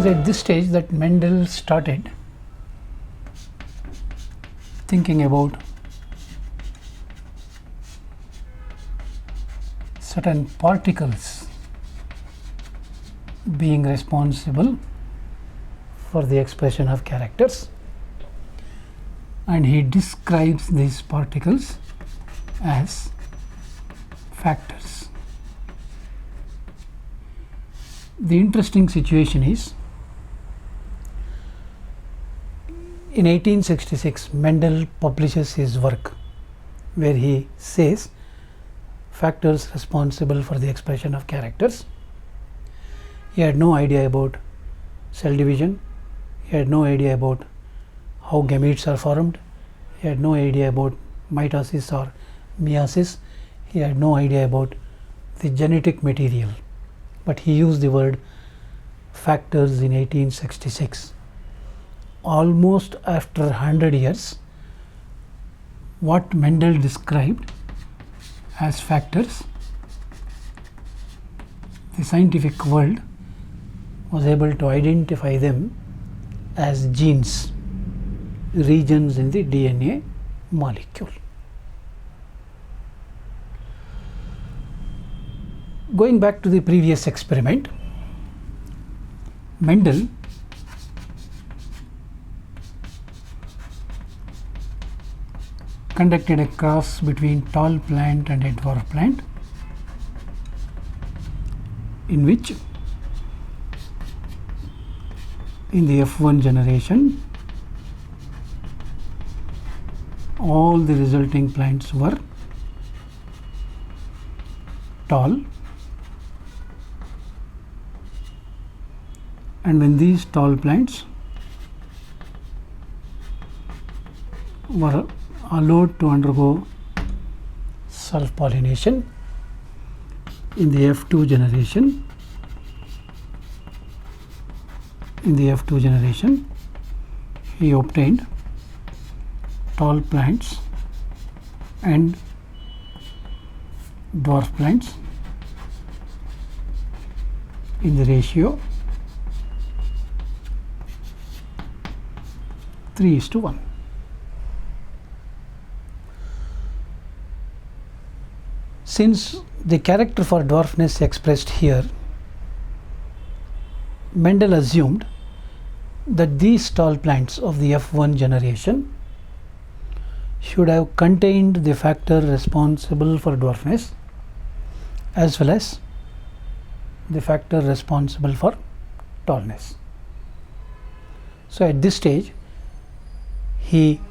at this stage that Mendel started thinking about certain particles being responsible for the expression of characters, and he describes these particles as factors. The interesting situation is, in 1866 Mendel publishes his work where he says factors responsible for the expression of characters. He had no idea about cell division, he had no idea about how gametes are formed, he had no idea about mitosis or meiosis, he had no idea about the genetic material, but he used the word factors in 1866. Almost after 100 years, what Mendel described as factors, the scientific world was able to identify them as genes, regions in the DNA molecule. Going back to the previous experiment, Mendel conducted a cross between tall plant and a dwarf plant, in which in the F1 generation all the resulting plants were tall, and when these tall plants were allowed to undergo self-pollination in the F2 generation, he obtained tall plants and dwarf plants in the ratio 3:1. Since the character for dwarfness expressed here, Mendel assumed that these tall plants of the F1 generation should have contained the factor responsible for dwarfness as well as the factor responsible for tallness. So at this stage he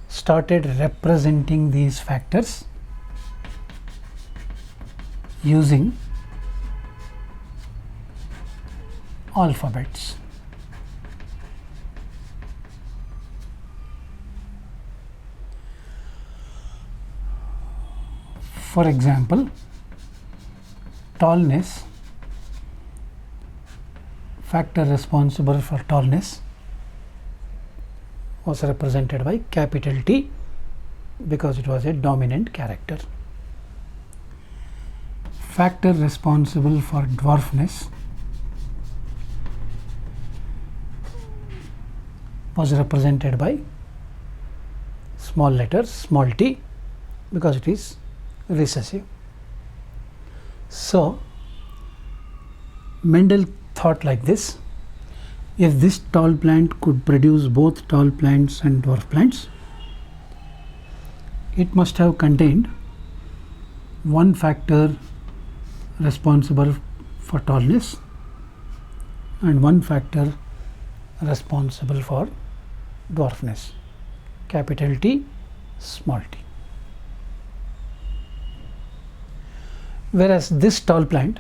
started representing these factors using alphabets. For example, tallness, factor responsible for tallness was represented by capital T because it was a dominant character. Factor responsible for dwarfness was represented by small letters small t because it is recessive. So Mendel thought like this: if this tall plant could produce both tall plants and dwarf plants, it must have contained one factor responsible for tallness and one factor responsible for dwarfness, capital T, small t. Whereas this tall plant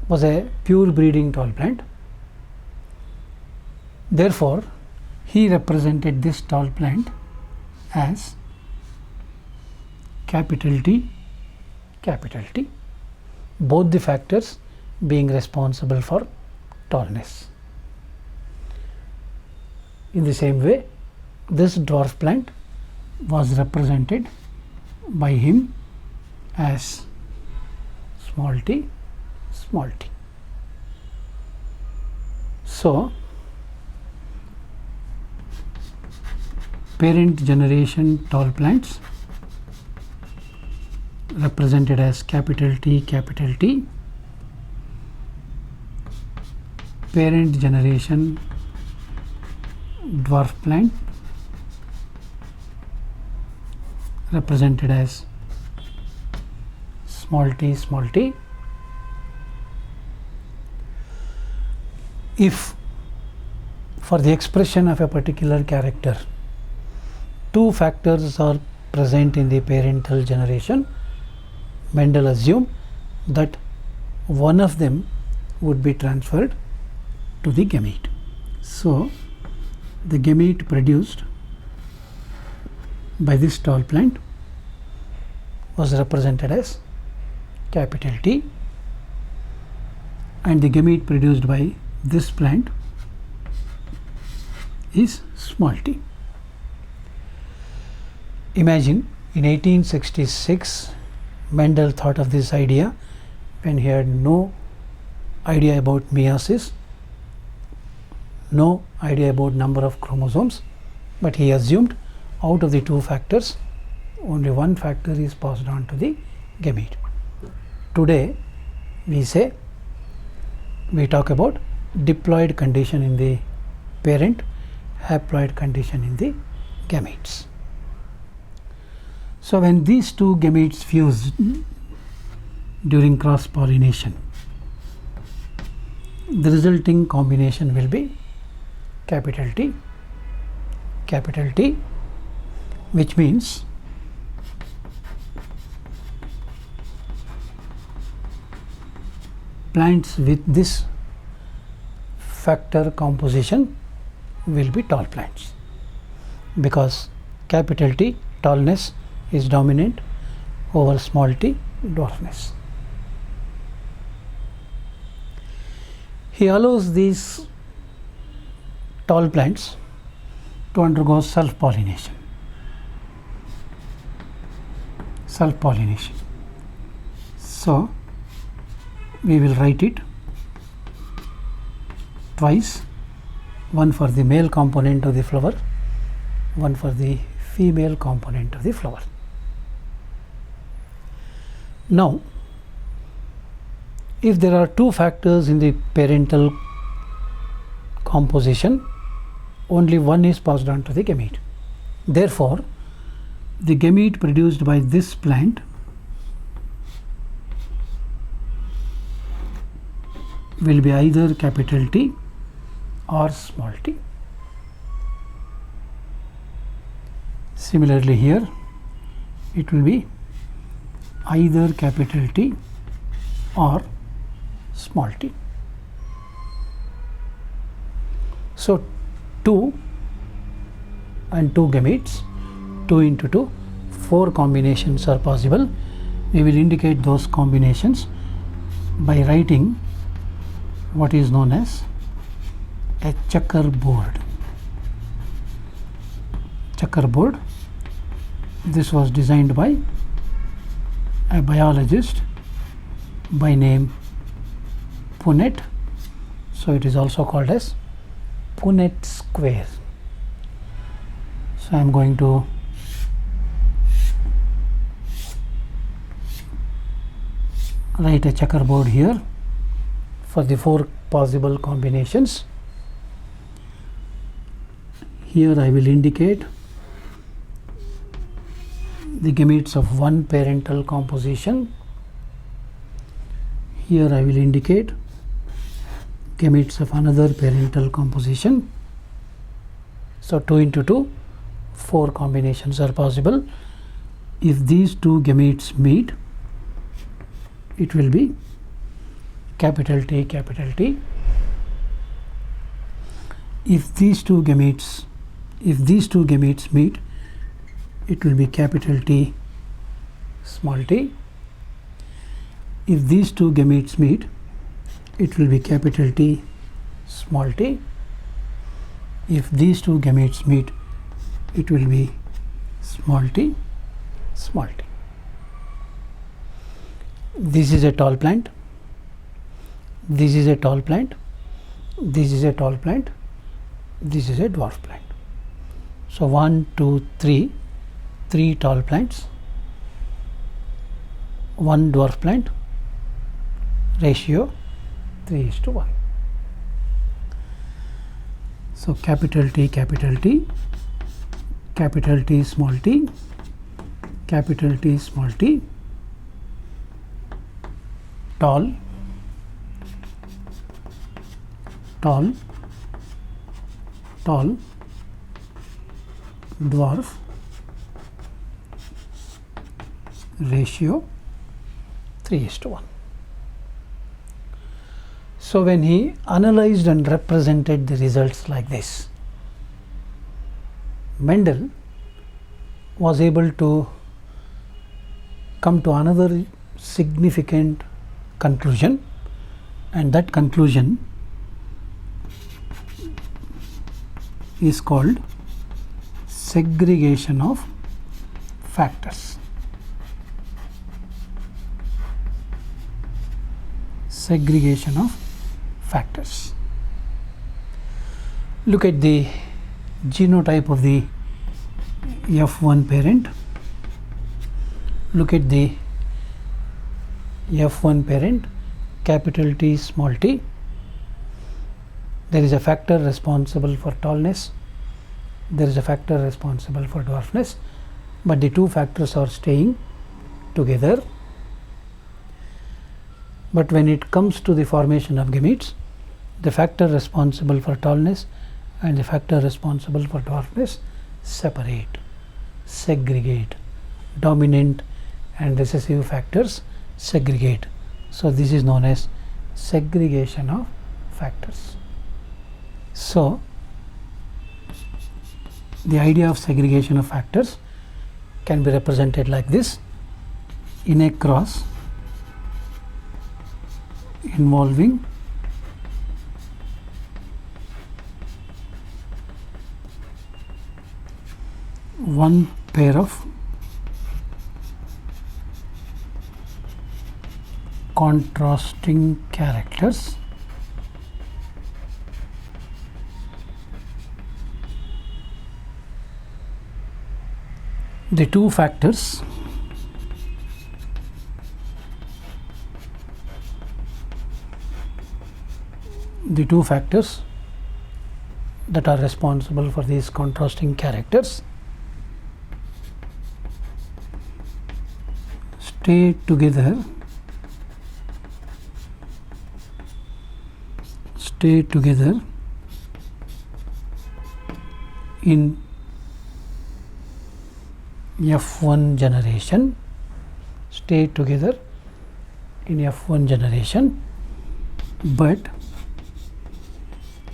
was a pure breeding tall plant, therefore he represented this tall plant as capital T, both the factors being responsible for tallness. In the same way, this dwarf plant was represented by him as small t, small t. So parent generation tall plants represented as capital T, parent generation dwarf plant represented as small t. If for the expression of a particular character, two factors are present in the parental generation, Mendel assumed that one of them would be transferred to the gamete. So the gamete produced by this tall plant was represented as capital T, and the gamete produced by this plant is small t. Imagine in 1866 Mendel thought of this idea when he had no idea about meiosis, no idea about number of chromosomes, but he assumed out of the two factors only one factor is passed on to the gamete. Today we talk about diploid condition in the parent, haploid condition in the gametes. So when these two gametes fuse during cross pollination, the resulting combination will be capital T, which means plants with this factor composition will be tall plants, because capital T, tallness, is dominant over small t, dwarfness. He allows these tall plants to undergo self-pollination. So we will write it twice, one for the male component of the flower, one for the female component of the flower. Now, if there are two factors in the parental composition, only one is passed on to the gamete. Therefore, the gamete produced by this plant will be either capital T or small t. Similarly here it will be either capital T or small t. So 2 and 2 gametes, 2 into 2, 4 combinations are possible. We will indicate those combinations by writing what is known as a checkerboard. This was designed by a biologist by name Punnett, so it is also called as Punnett square. So I am going to write a checkerboard here for the 4 possible combinations. Here I will indicate the gametes of one parental composition. Here I will indicate gametes of another parental composition. So 2 into 2, 4 combinations are possible. If these two gametes meet, it will be capital T. If these two gametes meet, it will be capital T, small t. If these two gametes meet, it will be capital T, small t. If these two gametes meet, it will be small t. This is a tall plant. this is a tall plant, this is a dwarf plant. So 1, 2, 3, 3 tall plants, 1 dwarf plant, ratio 3:1. So capital T, capital T, capital T, small t, capital T, small t, tall, tall, tall, dwarf, ratio 3:1. So when he analyzed and represented the results like this, Mendel was able to come to another significant conclusion, and that conclusion is called segregation of factors. Segregation of factors. Look at the genotype of the F1 parent. Look at the F1 parent, capital T, small t. There is a factor responsible for tallness, there is a factor responsible for dwarfness, but the two factors are staying together. But when it comes to the formation of gametes, the factor responsible for tallness and the factor responsible for dwarfness separate, segregate. Dominant and recessive factors segregate. So this is known as segregation of factors. So the idea of segregation of factors can be represented like this: in a cross involving one pair of contrasting characters, the two factors that are responsible for these contrasting characters stay together in F1 generation, but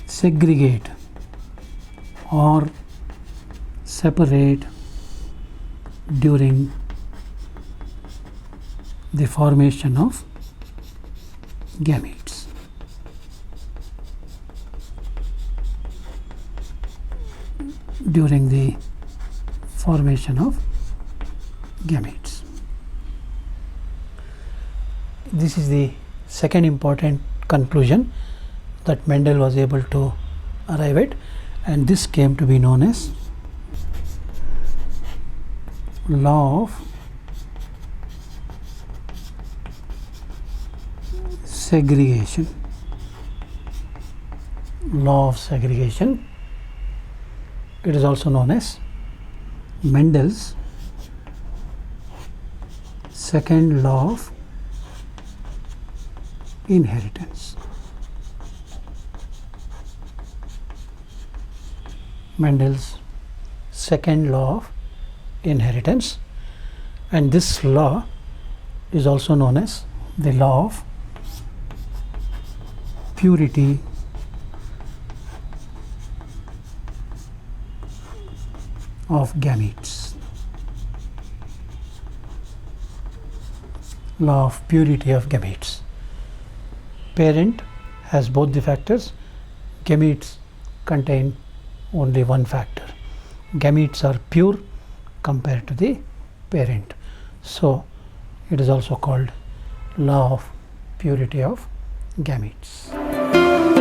segregate or separate during the formation of gametes. During the formation of gametes. This is the second important conclusion that Mendel was able to arrive at, and this came to be known as law of segregation. Law of segregation. It is also known as Mendel's second law of inheritance. Mendel's second law of inheritance, and this law is also known as the law of purity of gametes. Law of purity of gametes. Parent has both the factors, gametes contain only one factor. Gametes are pure compared to the parent. So it is also called law of purity of gametes.